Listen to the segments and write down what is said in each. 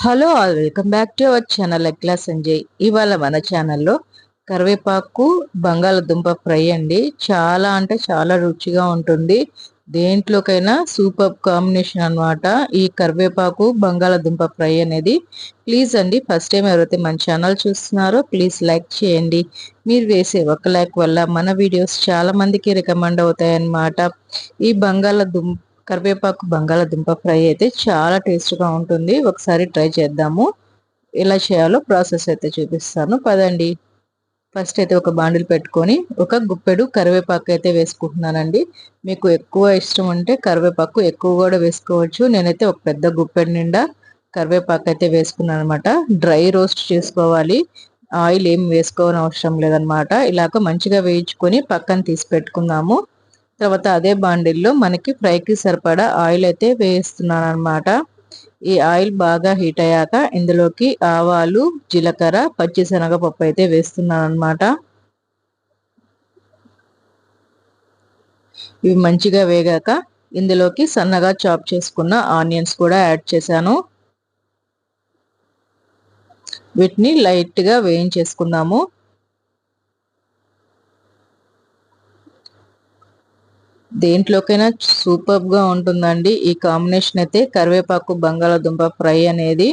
Hello all, welcome back to our channel Ekla Sanjay. ఇవాళ మన ఛానల్లో కరివేపాకు బంగాళదుంప ఫ్రై అండి. చాలా అంటే చాలా రుచిగా ఉంటుంది. దేంట్లోకైనా సూపర్ కాంబినేషన్ అన్నమాట ఈ కరివేపాకు బంగాళదుంప ఫ్రై అనేది. ప్లీజ్ అండి, ఫస్ట్ టైం ఎవరైతే మన ఛానల్ చూస్తున్నారో ప్లీజ్ లైక్ చేయండి. మీరు వేసే ఒక లైక్ వల్ల మన వీడియోస్ చాలా మందికి రికమెండ్ అవుతాయి అన్నమాట. ఈ కరివేపాకు బంగాళదుంప ఫ్రై అయితే చాలా టేస్ట్గా ఉంటుంది. ఒకసారి ట్రై చేద్దాము. ఎలా చేయాలో ప్రాసెస్ అయితే చూపిస్తాను పదండి. ఫస్ట్ అయితే ఒక బాండిల్ పెట్టుకొని ఒక గుప్పెడు కరివేపాకు అయితే వేసుకుంటున్నానండి. మీకు ఎక్కువ ఇష్టం ఉంటే కరివేపాకు ఎక్కువ కూడా వేసుకోవచ్చు. నేనైతే ఒక పెద్ద గుప్పెడు నిండా కరివేపాకు అయితే వేసుకున్నాను అనమాట. డ్రై రోస్ట్ చేసుకోవాలి, ఆయిల్ ఏం వేసుకోవని అవసరం లేదనమాట. ఇలాగ మంచిగా వేయించుకొని పక్కన తీసి పెట్టుకుందాము. తర్వాత అదే బాండిల్లో మనకి ఫ్రైకి సరిపడా ఆయిల్ అయితే వేస్తున్నాను అనమాట. ఈ ఆయిల్ బాగా హీట్ అయ్యాక ఇందులోకి ఆవాలు, జీలకర్ర, పచ్చిశనగపప్పు అయితే వేస్తున్నాను అనమాట. ఇవి మంచిగా వేగాక ఇందులోకి సన్నగా చాప్ చేసుకున్న ఆనియన్స్ కూడా యాడ్ చేశాను. వీటిని లైట్గా వేయించేసుకుందాము. దేంట్లోకైనా సూపర్గా ఉంటుందండి ఈ కాంబినేషన్ అయితే. కరివేపాకు బంగాళదుంప ఫ్రై అనేది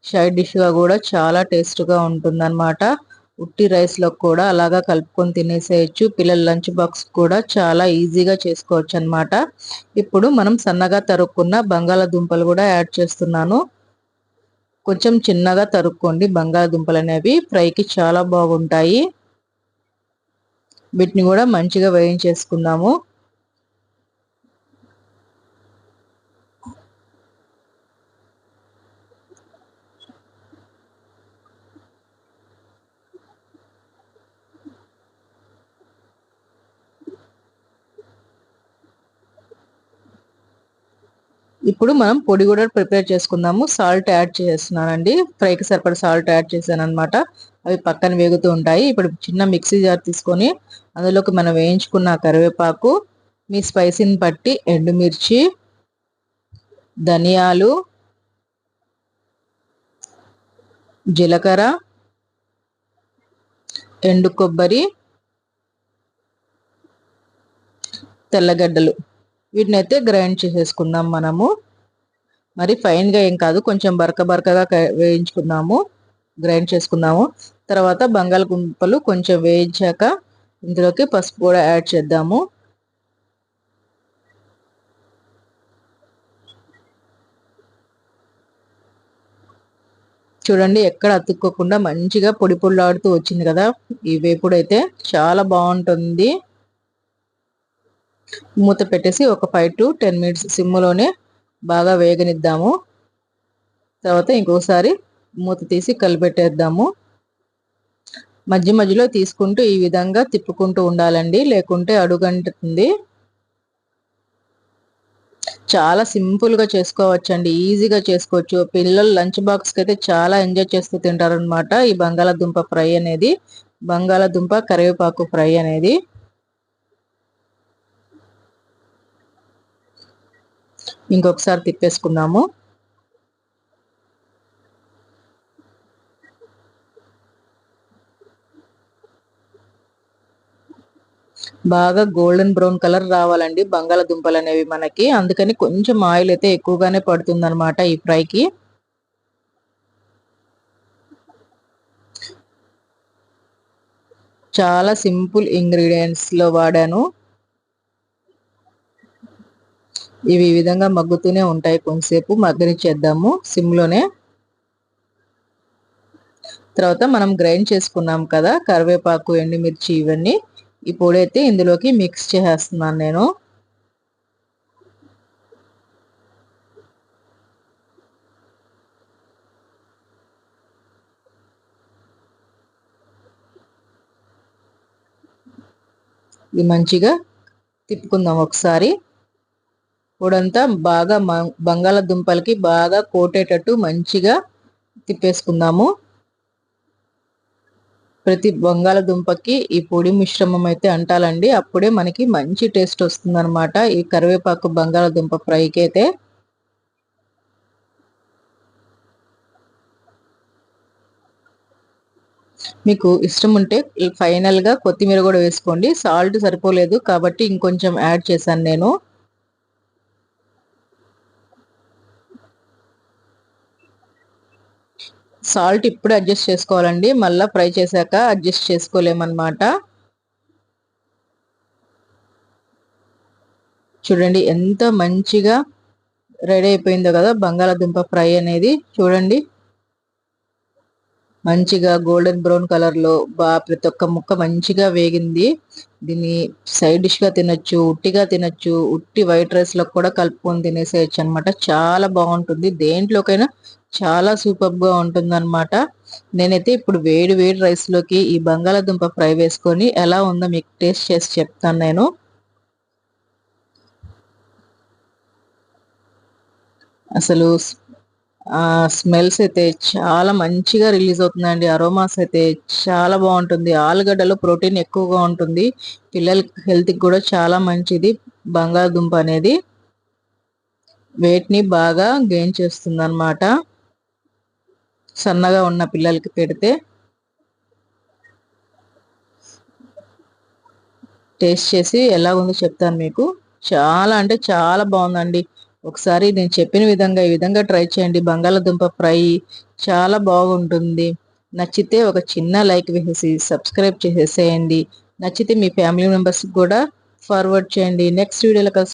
సైడ్ డిష్గా కూడా చాలా టేస్ట్గా ఉంటుందన్నమాట. ఉట్టి రైస్లో కూడా అలాగా కలుపుకొని తినేసేయచ్చు. పిల్లల లంచ్ బాక్స్ కూడా చాలా ఈజీగా చేసుకోవచ్చు అనమాట. ఇప్పుడు మనం సన్నగా తరుక్కున్న బంగాళదుంపలు కూడా యాడ్ చేస్తున్నాను. కొంచెం చిన్నగా తరుక్కోండి, బంగాళదుంపలు అనేవి ఫ్రైకి చాలా బాగుంటాయి. వీటిని కూడా మంచిగా వేయించేసుకుందాము. ఇప్పుడు మనం పొడి కూడా ప్రిపేర్ చేసుకుందాము. సాల్ట్ యాడ్ చేస్తున్నానండి. ఫ్రైకి సరిపడా సాల్ట్ యాడ్ చేశాను అనమాట. అవి పక్కన వేగుతూ ఉంటాయి. ఇప్పుడు చిన్న మిక్సీ జార్ తీసుకొని అందులోకి మనం వేయించుకున్న కరివేపాకు, మీ స్పైసీని బట్టి ఎండుమిర్చి, ధనియాలు, జీలకర్ర, ఎండు కొబ్బరి, తెల్లగడ్డలు వీటిని అయితే గ్రైండ్ చేసేసుకుందాం మనము. మరి ఫైన్గా ఏం కాదు, కొంచెం బరకగా వేయించుకుందాము, గ్రైండ్ చేసుకుందాము. తర్వాత బంగాళదుంపలు కొంచెం వేయించాక ఇందులోకి పసుపు కూడా యాడ్ చేద్దాము. చూడండి, ఎక్కడ అతుక్కోకుండా మంచిగా పొడి పొడిలాడుతూ వచ్చింది కదా. ఈ వేపుడైతే చాలా బాగుంటుంది. మూత పెట్టేసి ఒక 5 to 10 minutes సిమ్లోనే బాగా వేగనిద్దాము. తర్వాత ఇంకోసారి మూత తీసి కలిపెట్టేద్దాము. మధ్య మధ్యలో తీసుకుంటూ ఈ విధంగా తిప్పుకుంటూ ఉండాలండి, లేకుంటే అడుగంటుతుంది. చాలా సింపుల్గా చేసుకోవచ్చండి, ఈజీగా చేసుకోవచ్చు. పిల్లలు లంచ్ బాక్స్కి అయితే చాలా ఎంజాయ్ చేస్తూ తింటారనమాట ఈ బంగాళదుంప ఫ్రై అనేది, బంగాళదుంప కరివేపాకు ఫ్రై అనేది. ఇంకొకసారి తిప్పేసుకుందాము. బాగా గోల్డెన్ బ్రౌన్ కలర్ రావాలండి బంగాళదుంపలు అనేవి మనకి. అందుకని కొంచెం ఆయిల్ అయితే ఎక్కువగానే పడుతుంది అనమాట ఈ ఫ్రైకి. చాలా సింపుల్ ఇంగ్రీడియంట్స్ లో వాడాను. ఇవి ఈ విధంగా మగ్గుతూనే ఉంటాయి, కొంతసేపు మగ్గనిచ్చేద్దాము సిమ్లోనే. తర్వాత మనం గ్రైండ్ చేసుకున్నాం కదా కరివేపాకు, ఎండుమిర్చి, ఇవన్నీ ఈ పొడి అయితే ఇందులోకి మిక్స్ చేసేస్తున్నాను నేను. ఇది మంచిగా తిప్పుకుందాం ఒకసారి. పొడంతా బాగా బంగాళదుంపలకి బాగా కోటేటట్టు మంచిగా తిప్పేసుకుందాము. ప్రతి బంగాళదుంపకి ఈ పొడి మిశ్రమం అయితే అంటాలండి, అప్పుడే మనకి మంచి టేస్ట్ వస్తుంది అనమాట ఈ కరివేపాకు బంగాళదుంప ఫ్రైకి అయితే. మీకు ఇష్టం ఉంటే ఫైనల్గా కొత్తిమీర కూడా వేసుకోండి. సాల్ట్ సరిపోలేదు కాబట్టి ఇంకొంచెం యాడ్ చేశాను నేను. సాల్ట్ ఇప్పుడే అడ్జస్ట్ చేసుకోవాలండి, మళ్ళీ ఫ్రై చేశాక అడ్జస్ట్ చేసుకోలేమన్నమాట. చూడండి ఎంత మంచిగా రెడీ అయిపోయిందో కదా బంగాళాదుంప ఫ్రై అనేది. చూడండి మంచిగా గోల్డెన్ బ్రౌన్ కలర్లో ప్రతి ఒక్క ముక్క మంచిగా వేగింది. దీన్ని సైడ్ డిష్గా తినొచ్చు, ఉట్టిగా తినొచ్చు, ఉట్టి వైట్ రైస్లో కూడా కలుపుకొని తినేసేయచ్చు అనమాట. చాలా బాగుంటుంది, దేంట్లోకైనా చాలా సూపర్గా ఉంటుంది అనమాట. నేనైతే ఇప్పుడు వేడి వేడి రైస్లోకి ఈ బంగాళాదుంప ఫ్రై వేసుకొని ఎలా ఉందో మీకు టేస్ట్ చేసి చెప్తాను నేను. అసలు స్మెల్స్ అయితే చాలా మంచిగా రిలీజ్ అవుతుందండి. అరోమాస్ అయితే చాలా బాగుంటుంది. ఆలుగడ్డలో ప్రోటీన్ ఎక్కువగా ఉంటుంది, పిల్లలకి హెల్త్కి కూడా చాలా మంచిది. బంగాళదుంప అనేది వెయిట్ని బాగా గెయిన్ చేస్తుంది అన్నమాట, సన్నగా ఉన్న పిల్లలకి పెడితే. టేస్ట్ చేసి ఎలా ఉందో చెప్తాను మీకు. చాలా అంటే చాలా బాగుందండి. ఒకసారి నేను చెప్పిన విధంగా ఈ విధంగా ట్రై చేయండి. బంగాళాదుంప ఫ్రై చాలా బాగుంటుంది. నచ్చితే ఒక చిన్న లైక్ వేసేసి సబ్స్క్రైబ్ చేసేసేయండి. నచ్చితే మీ ఫ్యామిలీ మెంబర్స్కి కూడా ఫార్వర్డ్ చేయండి. నెక్స్ట్ వీడియోలో